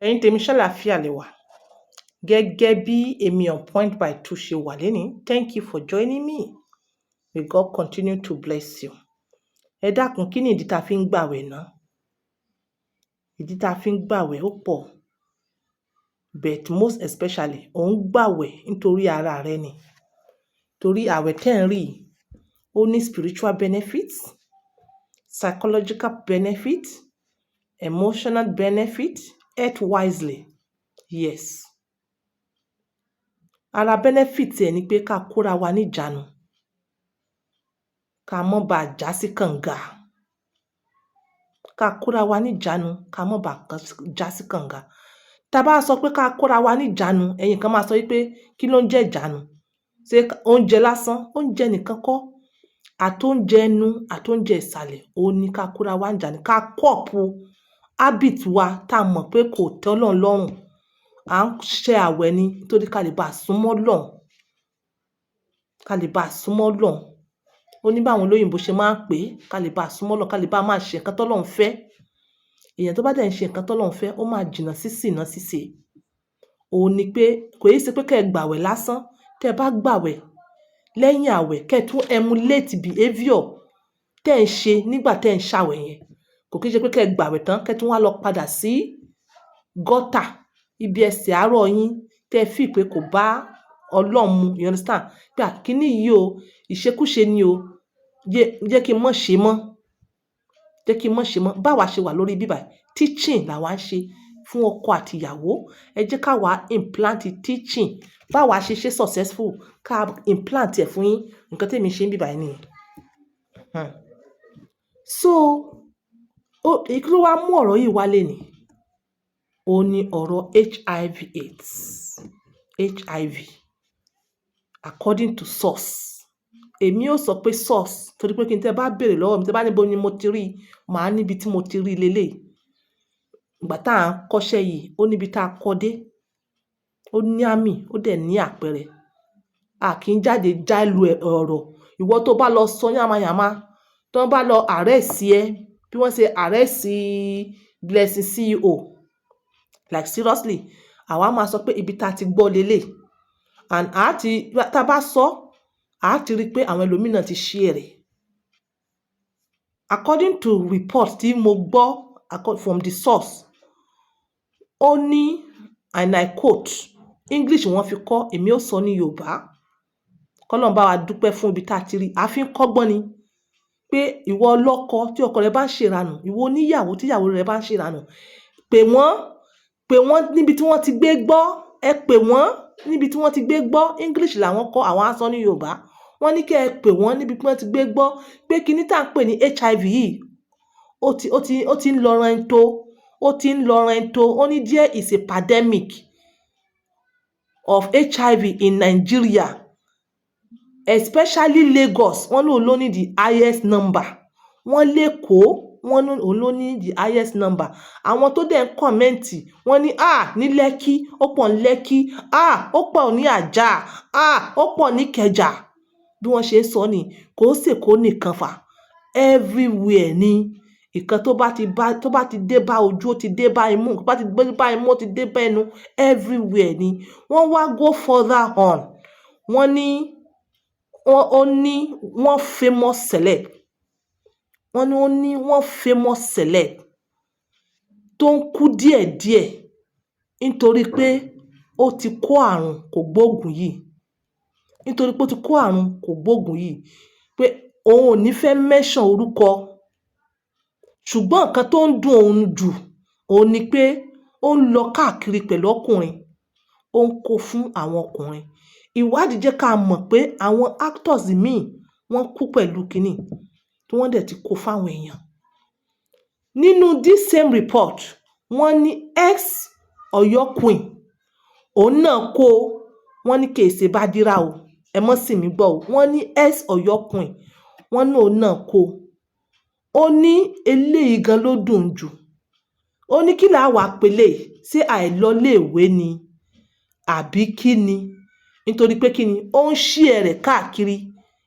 Ẹ̀yin tèmi ṣàlàáfíà lẹ wà. Gẹ́gẹ́ bí èmi on point by 2 ṣe wà lénìí. Thank you for joining me. May God continue to bless you. Ẹ dákun, kí ni ìdí tá fi ń gbààwẹ̀ náà? Ìdí tá fi ń gbààwẹ̀ ó pọ̀. But most especially, ò ń gbààwẹ̀ nítorí ara rẹ ni. Torí àwẹ̀ tẹ́ ń rí ó ní spiritual benefits, psychological benefits, emotional benefits, health wisely. Yes. Ara benefit ẹ̀ ni pé ká kóra wa ní ìjánu. Ká mọ́ bá já sí kànga. Ká kóra wa ní ìjánu, ká mọ́ bá já sí kànga. Tá bá sọ pé ká kóra wa ní ìjánu, ẹ̀yin kan máa sọ wípé kí ló ń jẹ́ ìjánu? Ṣé oúnjẹ lásán? Oúnjẹ nìkan kọ́. Àtóúnjẹ ẹnu, àtóúnjẹ ìsàlẹ̀, òun ni ká kóra wa ní ìjánu. Ká kọ́ọ̀pù habit wa tá mọ̀ pé kò tẹ́ Ọlọ́run lọ́rùn. À ń ṣe àwẹ̀ ni nítorí ká lè bá súnmọ́ Ọlọ́run. Ká lè bá súnmọ́ Ọlọ́run. Ó ní báwọn olóyìnbó ṣe máa ń pè é, ká lè bá súnmọ́ Ọlọ́run, ká lè bá máa ṣe nǹkan t'Ọlọ́run fẹ́. Èèyàn tó bá dẹ̀ ń ṣe nǹkan t'Ọlọ́run fẹ́, ó máa jìnnà sí ṣìnà ṣíṣe. Òun ni pé kò yé ṣe pé kẹ́ ẹ gbààwẹ̀ lásán. Tẹ́ ẹ bá gbààwẹ̀ lẹ́yìn àwẹ̀, kẹ́ ẹ tún emulate behaviour tẹ́ ẹ ń ṣe nígbà tẹ́ ẹ ń ṣàwẹ̀ yẹn. Kò kí ń ṣe pé kẹ́ ẹ gbààwẹ̀ tán, kẹ́ ẹ tún wá lọ padà sí gutter ibi ẹsẹ̀ àárọ̀ yín tẹ́ ẹ feel pé kò bá Ọlọ́run mu. You understand? Pé kíní yìí o, ìṣekúṣe ni o. Jẹ́ kí n mọ̀ ṣe mọ́. Jẹ́ kí n mọ̀ ṣe mọ́. Báwa ṣe wà lórí bíbà yìí, teaching làwa ń ṣe fún ọkọ àti ìyàwó. Ẹ jẹ́ ká wá implant teaching. Báwa ṣe successful, ká implant ẹ̀ fún yín. Nǹkan tí èmi ṣe ń bíbà yìí nìyẹn. So, kí ló wá mú ọ̀rọ̀ yìí wá lénìí? Ó ní ọ̀rọ̀ HIV/AIDS. HIV. According to source. Èmi ò sọ pé source torí pé kí n tẹ́ bá béèrè lọ́wọ́ mi, tẹ́ bá níbo ni mo ti rí, màá níbi tí mo ti rí leléyìí. Ìgbà tá à ń kọ́ṣẹ́ yìí, ó níbi tá a kọ́ dé. Ó ní àmì, ó dẹ̀ ní àpẹẹrẹ. A kì í jáde jálu ọ̀rọ̀. Ìwọ tó bá lọ sọ yàmáyàmá, tó bá lọ arrest ẹ, bí wọ́n ṣe arrest Blessing CEO. Like seriously, àwa máa sọ pé ibi tá a ti gbọ́ leléyìí. And tá bá sọ, a ti rí pé àwọn ẹlòmíràn ti share rẹ̀. According to report tí mo gbọ́ from the source, ó ní, and I quote, English wọ́n fi kọ́, èmi ó sọ ní Yorùbá. K'Ọlọ́run bá wa dúpẹ́ fún ibi tá a ti rí. A fi ń kọ́gbọ́n ni pé ìwọ ọlọ́kọ tí ọkọ rẹ bá ń ṣèrànù, ìwọ oníyàwó tí ìyàwó rẹ bá ń ṣèrànù, pè wọ́n níbi tí wọ́n ti gbé gbọ́. Ẹ pè wọ́n níbi tí wọ́n ti gbé gbọ́. English làwọn kọ́, àwọn á sọ ní Yorùbá. Wọ́n ní kí ẹ pè wọ́n níbi tí wọ́n ti gbé gbọ́ pé kíní tá à ń pè ní HIV yìí ó ti ń lọ rẹ̀ntó. Ó ti ń lọ rẹ̀ntó. Ó ní there is a pandemic of HIV in Nigeria, especially Lagos. Wọ́n ló ní the highest number. Wọ́n l'Ékòó, wọ́n ló ní the highest number. Àwọn tó dẹ̀ ń kọ̀mẹ́ǹtì, wọ́n ní ní Lẹ́kí, ó pọ̀ ní Lẹ́kí, ó pọ̀ ní Àjà, ó pọ̀ ní Ìkẹjà. Bí wọ́n ṣe sọ ni, kò s'Èkó nìkan fà. Everywhere ni. Ìkan tó bá ti dé bá ojú, ó ti dé bá imú. Tó bá ti dé bá imú, ó ti dé bá ẹnu. Everywhere ni. Wọ́n wá go further on. Wọ́n ní wọ́n famous celeb. Wọ́n ní wọ́n famous celeb tó ń kú díẹ̀díẹ̀ nítorí pé ó ti kó àrùn kògbóògùn yìí. Nítorí pé ó ti kó àrùn kògbóògùn yìí. Pé òun ò ní fẹ́ mention orúkọ. Ṣùgbọ́n nǹkan tó ń dùn òun jù, òun ni pé ó ń lọ káàkiri pẹ̀lú ọkùnrin. Ó ń kó fún àwọn ọkùnrin. Ìwádìí jẹ́ ká mọ̀ pé àwọn actors míì wọ́n kú pẹ̀lú kíní tí wọ́n dẹ̀ ti kó fáwọn èèyàn. Nínú this same report, wọ́n ní ex Ọ̀yọ́ queen. Òun náà kó, wọ́n ní kì í ṣe Bádírà o. Ẹ mọ́ sì mí gbọ́ o. Wọ́n ní ex Ọ̀yọ́ queen. Wọ́n ní òun náà kó. Ó ní eléyìí gan ló dùn jù. Ó ní kí là wá pélé, ṣé àìlọ́léèwé ni àbí kí ni? Nítorí pé kí ni? Ó ń share rẹ̀ káàkiri.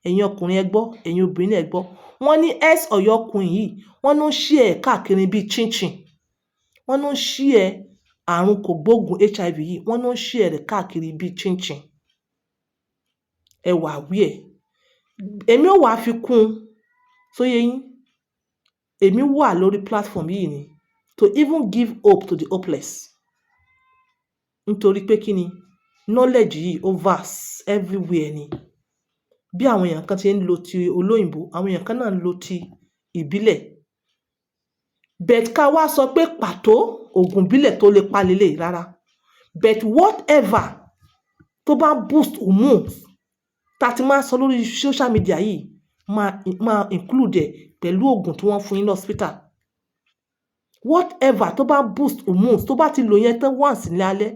Ẹ̀yin ọkùnrin ẹ gbọ́, ẹ̀yin obìnrin ẹ gbọ́. Wọ́n ní ex Ọ̀yọ́ queen yìí, wọ́n ló ń share káàkiri bíi chinchin. Wọ́n ló ń share àrùn kògbóògùn HIV yìí wọ́n ló ń share rẹ̀ káàkiri bíi chinchin. Ẹ wà aware. Èmi ò wá fi kún un, sóyé yín. Èmi wà lórí platform yìí ni to even give hope to the hopeless. Nítorí pé kí ni knowledge yìí ó vast everywhere ni. Bí àwọn èèyàn kan ti ń lo ti olóyìnbó, àwọn èèyàn kan náà ń lo ti ìbílẹ̀. But ká wá sọ pé pàtó ògùn ìbílẹ̀ tó lè pa lélẹ̀ rárá. But whatever tó bá boost hormones tá ti máa sọ lórí social media yìí máa include ẹ̀ pẹ̀lú ògùn tí wọ́n fún yín ní hospital. Whatever tó bá boost hormones tó bá ti lò yẹn tán once ní alẹ́.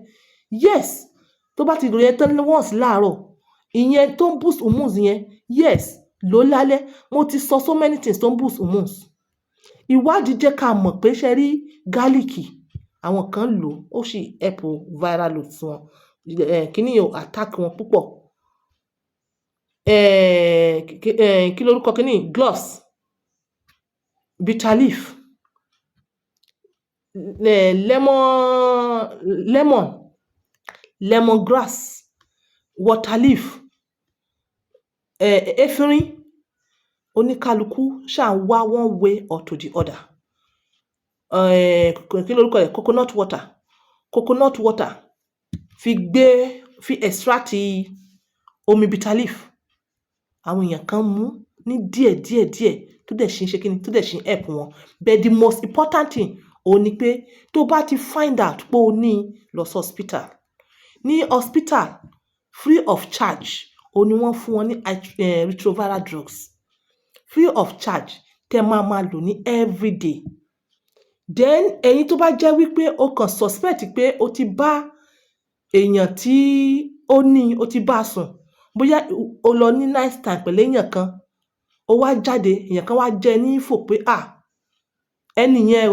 Yes, tó bá ti lò yẹn tán once láàárọ̀. Ìyẹn tó ń boost hormones yẹn, yes, lò lálẹ́. Mo ti sọ so many things tó ń boost hormones. Ìwádìí jẹ́ ká mọ̀ pé ṣe rí gálíìkì àwọn kan lò ó sì help viral loads wọn. Kíní yóò attack wọn púpọ̀. Kí lorúkọ kíní? Gloves, bitter leaf, lemongrass, water leaf, efinrin. Oníkálukú ṣáà ń wá one way or to the other. Kí lorúkọ rẹ̀? Coconut water fi extract omi bitter leaf. Àwọn èèyàn kan mú ní díẹ̀ tó dẹ̀ ṣe ń ṣe kíni tó dẹ̀ ṣe ń help wọn. But the most important thing òun ni pé tó bá ti find out pé o ní lọ sí hospital. Ní hospital free of charge òun ni wọ́n fún wọn ní retroviral drugs. Free of charge tẹ́ máa lò ní everyday. Then ẹ̀yin tó bá jẹ́ wípé o kàn suspect pé o ti bá èèyàn tí ó ní o ti bá sùn, bóyá o lọ ní nice time pẹ̀lú èèyàn kan, o wá jáde, èèyàn kan wá jẹ́ ní info pé ẹni yẹn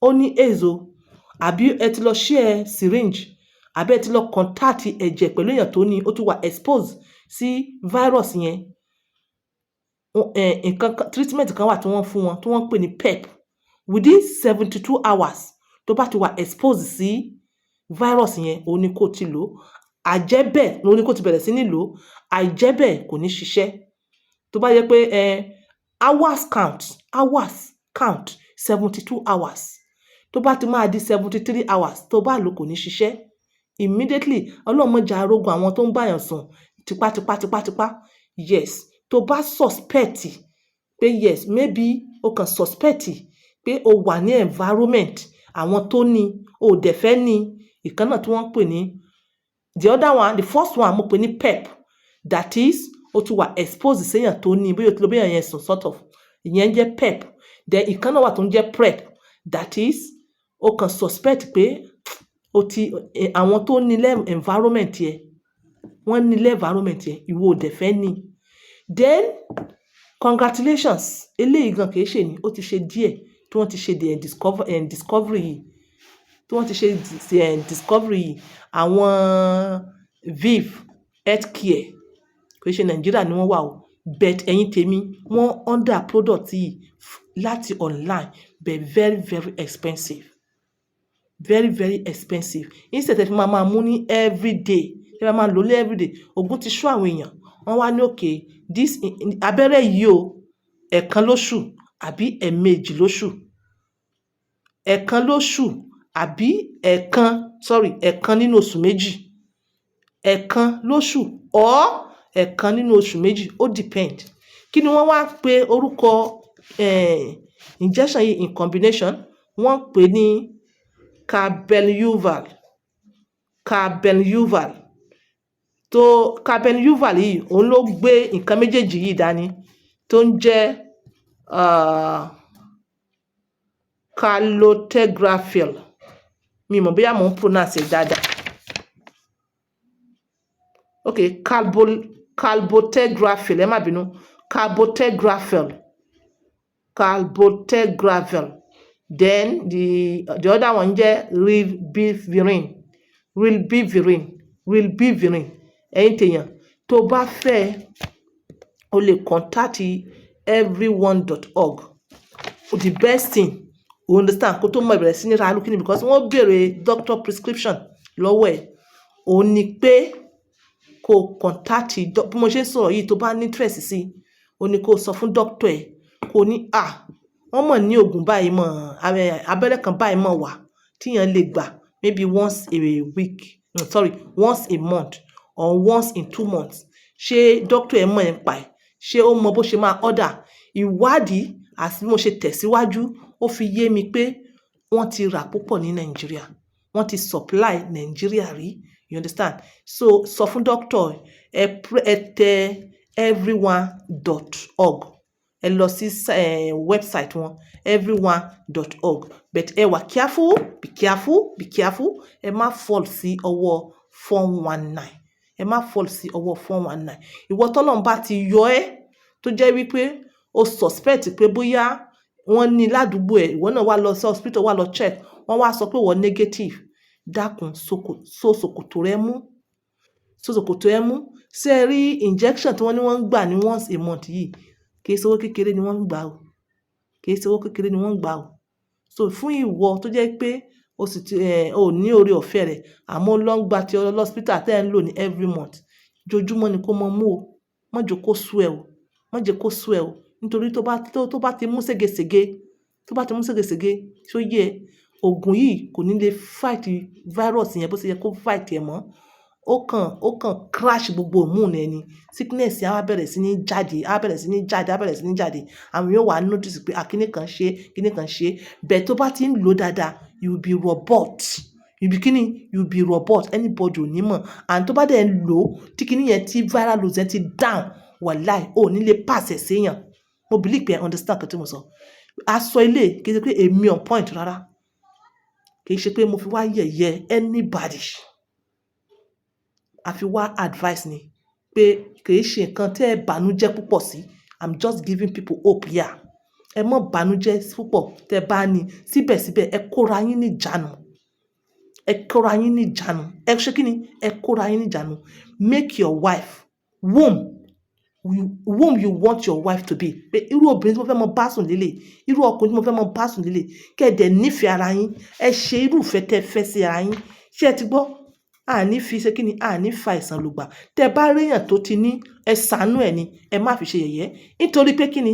ó ní AIDS o, àbí ẹ ti lọ share syringe, àbí ẹ ti lọ contact ẹ̀jẹ̀ pẹ̀lú èèyàn tó ní, ó ti wà exposed sí virus yẹn. Treatment kan wà tí wọ́n fún wọn tí wọ́n pè ní PEP. Within 72 hours tó bá ti wà exposed sí virus yẹn, òun ni kò ti lò. Àjẹ́bẹ̀ òun ni kò ti bẹ̀rẹ̀ sí ní lò. Àìjẹ́bẹ̀ kò ní ṣiṣẹ́. Tó bá yẹ pé hours count 72 hours. Tó bá ti máa di 73 hours tó bá lò kò ní ṣiṣẹ́. Immediately Ọlọ́run má jẹ́ á rógun àwọn tó ń báyàn sùn tipátipá. Yes, tó bá suspect pé yes, maybe o kàn suspect pé o wà ní environment àwọn tó ní o dẹ̀ fẹ́ ní ìkan náà tí wọ́n pè ní the first one mo pè ní PEP, that is o ti wà exposed séèyàn tó ní bóyá o ti lọ béèyàn yẹn sùn sort of, ìyẹn jẹ́ PEP. Then ìkan náà wà tó ń jẹ́ PrEP, that is o kàn suspect pé àwọn tó ní environment yẹn wọ́n ní environment yẹn ìwọ ò dẹ̀ fẹ́ ní. Then congratulations, eléyìí gan kìí ṣe ni ó ti ṣe díẹ̀ tí wọ́n ti ṣe discovery yìí. Tí wọ́n ti ṣe discovery yìí, àwọn Viv Healthcare kò ṣe Nàìjíríà ni wọ́n wà o. But ẹ̀yin tèmi wọ́n under product yìí láti online, but very expensive. Very expensive. Instead ẹ fi máa mú ní everyday, ẹ máa lò lé everyday. Ògùn ti ṣú àwọn èèyàn. Wọ́n wá ní okay, this abẹ́rẹ́ yìí o, ẹ̀kan lóṣù àbí ẹ̀ẹ̀mejì lóṣù. Ẹ̀kan lóṣù àbí ẹ̀kan nínú oṣù méjì. Ẹ̀kan lóṣù or ẹ̀kan nínú oṣù méjì, ó depend. Kí ni wọ́n wá pè orúkọ injection yìí in combination? Wọ́n pè ní carbenuval. tó carbenuval yìí òun ló gbé nǹkan méjèèjì yìí dání tó ń jẹ́ cabotegravir. Mi mọ̀ bóyá mò ń pronounce dáadáa. Okay, cabotegravir, ẹ má bínú, cabotegravir. Then the other one jẹ́ rilbivirin. Ẹ̀yin tèèyàn tó bá fẹ́ o lè contact everyone.org. The best thing o understand kó tó mọ ìbẹ̀rẹ̀ sí ní ra lókìní because wọ́n béèrè doctor prescription lọ́wọ́ ẹ̀ òun ni pé kó contact bí mo ṣe ń sọ̀rọ̀ yìí tó bá ní interest sí o ní kó sọ fún doctor ẹ̀ kó ní wọ́n mọ̀ ní oògùn báyìí mọ̀ abẹ́rẹ́ kan báyìí mọ̀ wà tíyàn lè gbà maybe once a week once a month or once in 2 months ṣé doctor ẹ̀ mọ̀ ẹ̀ pa ẹ̀ ṣé ó mọ bó ṣe máa order ìwádìí àti bí mo ṣe tẹ̀síwájú ó fi yé mi pé wọ́n ti rà púpọ̀ ní Nàìjíríà wọ́n ti supply Nàìjíríà rí you understand so sọ fún doctor ẹ tẹ everyone.org ẹ lọ sí website wọn everyone.org but ẹ wà be careful ẹ má fall sí ọwọ́ 419 ẹ má fall sí ọwọ́ 419 ìwọ tọ́lọ́run bá ti yọ ẹ́ tó jẹ́ wípé o suspect pé bóyá wọ́n ní ládùúgbò ẹ̀ ìwọ náà wá lọ sí hospital wá lọ check wọ́n wá sọ pé wọ́n negative dákun sókòtò rẹ mú ṣé ẹ rí injection tí wọ́n ní wọ́n ń gbà ní once a month yìí kì í ṣe owó kékeré ni wọ́n ń gbà o so fún ìwọ tó jẹ́ pé o sì ò ní oore ọ̀fẹ́ rẹ̀ àmọ́ ló ń gba ti hospital tẹ́ ẹ̀ ń lò ní every month jojúmọ́ ni kó mọ mú o má jẹ́ kó sú ẹ o nítorí tó bá ti mú ségesège tó yẹ oògùn yìí kò ní lè fight virus yẹn bó ṣe yẹ kó fight ẹ̀ mọ́ ó kàn crash gbogbo hormone ẹni sickness á bẹ̀rẹ̀ sí ní jáde àwọn yóò wá notice pé kíní kan ṣe bẹ́ẹ̀ tó bá ti ń lò dáadáa you be robot anybody ò ní mọ̀ and tó bá dẹ̀ ń lò tí kíní yẹn tí viral load yẹn ti down wàláì ò ní lè pàṣẹ séèyàn mo believe pé understand kan tí mo sọ aṣọ ilé kì í ṣe pé èmi on point rárá kì í ṣe pé mo fi wá yẹ̀yẹ́ anybody àfi wá advice ni pé kì í ṣe nǹkan tẹ́ ẹ bànújẹ́ púpọ̀ sí I'm just giving people hope here ẹ mọ́ bànújẹ́ púpọ̀ tẹ́ bá ní síbẹ̀síbẹ̀ ẹ kóra yín ní ìjánu ẹ ṣe kí ni ẹ kóra yín ní ìjánu make your wife whom you want your wife to be pé irú obìnrin tí mo fẹ́ mọ bá sùn lélẹ̀ irú ọkùnrin tí mo fẹ́ mọ bá sùn lélẹ̀ kẹ́ẹ̀dẹ̀ nífẹ̀ẹ́ ara yín ẹ ṣe irú ìfẹ́ tẹ́ fẹ́ sí ara yín ṣé ẹ ti gbọ́ àní fi ṣe kí ni àní fa ìsàn lùgbà tẹ́ bá réyàn tó ti ní ẹ ṣàánú ẹ ni ẹ má fi ṣe yẹ̀yẹ́ nítorí pé kí ni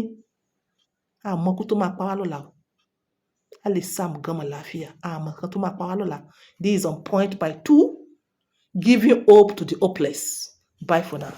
àmọ́ kó tó máa pa wá lọ́la o a lè sàmù gan mọ̀ láàfíà àmọ́ kan tó máa pa wá lọ́la this is on point by 2 giving hope to the hopeless bye for now.